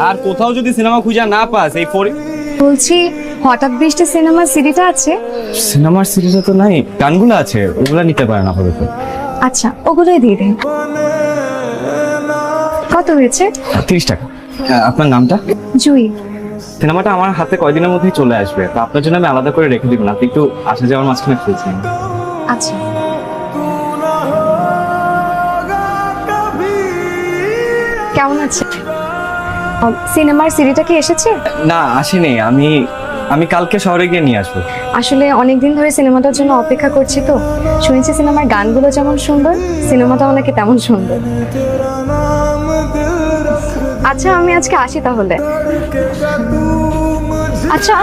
আর কোথাও যদি সিনেমা খুঁজে না পাস এই বলছি হঠাৎ বৃষ্টি সিনেমার সিডিটা আছে? সিনেমার সিরিজে তো নাই, গানগুলো আছে, ওগুলা নিতে পারে না আপাতত। আচ্ছা ওগুলোই দিয়ে দিন। কত হয়েছে? 30 টাকা। আপনার নামটা? জুই। সিনেমাটা আমার হাতে কয়দিনের মধ্যেই চলে আসবে, তো আপনার জন্য আমি আলাদা করে রেখে দিব না, আপনি একটু আসা যাওয়ার মাঝখানে খুঁজছেন। আচ্ছা কেমন আছে? সিনেমার সিডিটা কি এসেছে? না আসেনি, আমি কালকে শহরে গিয়ে নিয়ে আসবো। আসলে অনেকদিন ধরে সিনেমাটার জন্য অপেক্ষা করছি, তো শুনেছি সিনেমার গানগুলো যেমন সুন্দর সিনেমাটাও নাকি তেমন সুন্দর। আচ্ছা আমি আজকে আসি তাহলে। আচ্ছা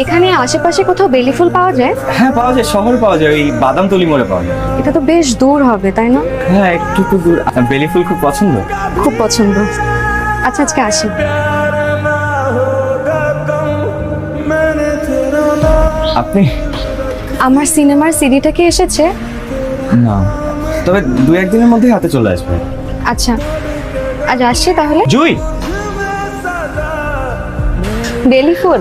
এখানে আশেপাশে কোথাও বেলি ফুল পাওয়া যায়? হ্যাঁ পাওয়া যায়, শহরে পাওয়া যায়, ওই বাদামতলি মোড়ে পাওয়া যায়। এটা তো বেশ দূর হবে তাই না? হ্যাঁ একটু তো দূর। আপনার বেলি ফুল খুব পছন্দ? খুব পছন্দ। আচ্ছা আজকে আসি। আপনি? আমার সিনেমার সিডিটা কি এসেছে? না, তবে 2-1 দিনের মধ্যেই হাতে চলে আসবে। আচ্ছা আজ আসছি তাহলে। জুই, বেলি ফুল?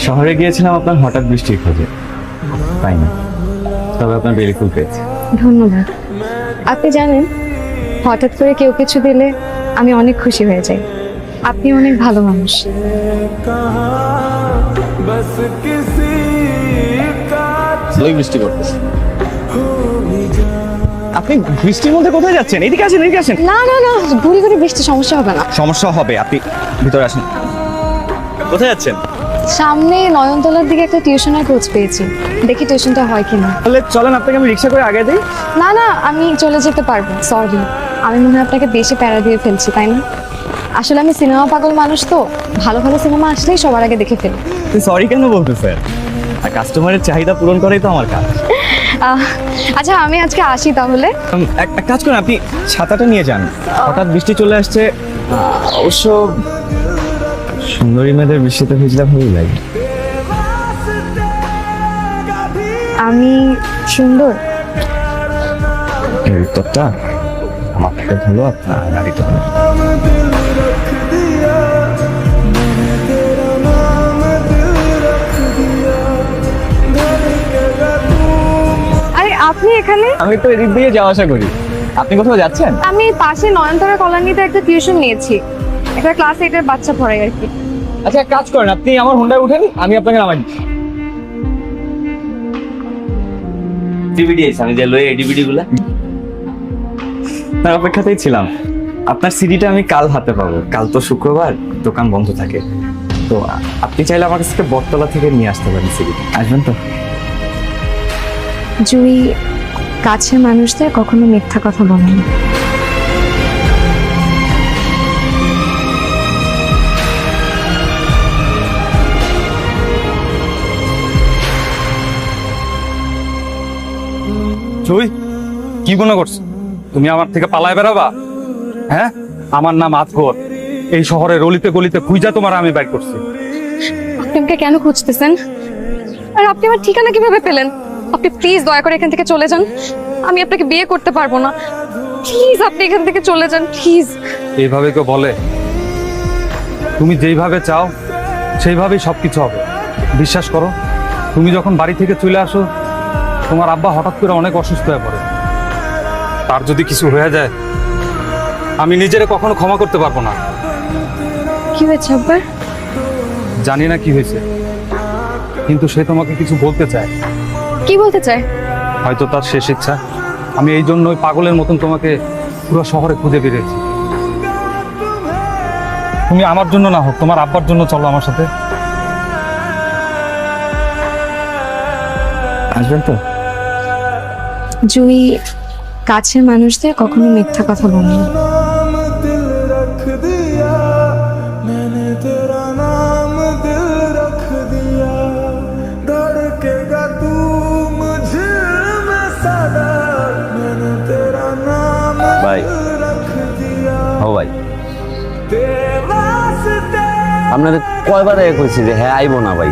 শহরে গিয়েছিলাম আপনার হঠাৎ বৃষ্টির খোঁজে, পাই না, তবে আপনার বেলি ফুল পেয়েছি। ধন্যবাদ। আপনি জানেন হঠাৎ করে কেউ কিছু দিলে আমি অনেক খুশি হয়ে যাই। আপনি অনেক ভালো মানুষ। বৃষ্টি করতেছে। আপনি বৃষ্টির মধ্যে কোথায় যাচ্ছেন? এদিকে আসেন, এদিকে আসেন। না না না, ঘুরি ঘুরি বৃষ্টি সমস্যা হবে না। সমস্যা হবে, আপনি ভিতরে আসেন। কোথায় যাচ্ছেন? সামনে নয়নতলার দিকে একটা টিউশনের খোঁজ পেয়েছি, দেখি টিউশনটা হয় কিনা। তাহলে চলেন, আপনাকে আমি রিক্সা করে আগে দিই। না না আমি চলে যেতে পারবো, সরি। আমি মনে হয় আপনাকে বেশি প্যারা দিয়ে ফেলছি তাই না? আসলে আমি সিনেমা পাগল মানুষ, তো ভালো ভালো সিনেমা আসলেই সবার আগে দেখে ফেলি। সরি কেন বলতেছেন? আর কাস্টমারের চাহিদা পূরণ করাই তো আমার কাজ। আচ্ছা আমি আজকে আসি তাহলে। এক কাজ করেন, আপনি ছাতাটা নিয়ে যান, হঠাৎ বৃষ্টি চলে আসছে। অবশ্য সুন্দরী মেয়েদের বৃষ্টিতে ভিজলে ভালোই লাগে। আমি সুন্দর? এই উত্তরটা আমার থেকে ভালো আপনার নারী তো। আরে আপনি এখানে? আমি তো এদিক দিয়ে যাওয়া আসা করি। আপনি কোথাও যাচ্ছেন? আমি পাশে নয়নতারা কলোনিতে একটা টিউশন নিয়েছি, একটা ক্লাস 8 এর বাচ্চা পড়াই আর কি। আচ্ছা এক কাজ করেন, আপনি আমার হোন্ডায় উঠেন, আমি আপনাকে নামাই দিচ্ছি। ডিভিডি আছে, আমি যে লয়ে ডিভিডি গুলা তার অপেক্ষাতেই ছিলাম। আপনার সিডিটা আমি কাল হাতে পাবো, কাল তো শুক্রবার, দোকান বন্ধ থাকে। তো আপনি চাইলে আমার কাছ থেকে বটতলা থেকে নিয়ে আসতে পারেন সিডি। আসবেন তো? জুই কাছের মানুষদের কখনো মিথ্যা কথা বলে না। জুই, কি মনে করছো তুমি আমার থেকে পালায় বেড়াবা? হ্যাঁ, আমার নাম আজগর। এই শহরের অলিতে গলিতে খুঁজা তোমার আমি বাইর করছি। আপনি আমাকে কেন খুঁজতেছেন? আর আপনি আমার ঠিকানা কিভাবে পেলেন? আপনি প্লিজ দয়া করে এখান থেকে চলে যান, আমি আপনাকে বিয়ে করতে পারবো না। প্লিজ আপনি এখান থেকে চলে যান প্লিজ। এইভাবে কেউ বলে? তুমি যেইভাবে চাও সেইভাবেই সবকিছু হবে। বিশ্বাস করো, তুমি যখন বাড়ি থেকে চলে আসো তোমার আব্বা হঠাৎ করে অনেক অসুস্থ হয়ে পড়ে। তার যদি কিছু হয়ে যায় আমি নিজেরে কখনো ক্ষমা করতে পারবো না। কি হয়েছে আব্বার? জানি না কি হয়েছে, কিন্তু সে তোমাকে কিছু বলতে চায়। কি বলতে চায়? হয়তো তার শেষ ইচ্ছা। আমি এই জন্যই পাগলের মতন তোমাকে পুরো শহরে খুঁজে বেরিয়েছি। তুমি আমার জন্য না হোক তোমার আব্বার জন্য চলো আমার সাথে। আসবেন তো? জুই কাছের মানুষদের কখনো মিথ্যা কথা বলে না। ভাই, ও ভাই, আপনাদের কয়বার আগে কইছি যে হ্যাঁ আইবো না ভাই?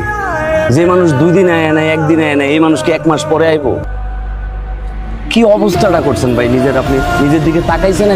যে মানুষ 2 দিন আয় না, 1 দিন আয় না, এই মানুষ কি 1 মাস পরে আইবো? কি অবস্থাটা করছেন ভাই নিজের, আপনি নিজের দিকে তাকাইছেন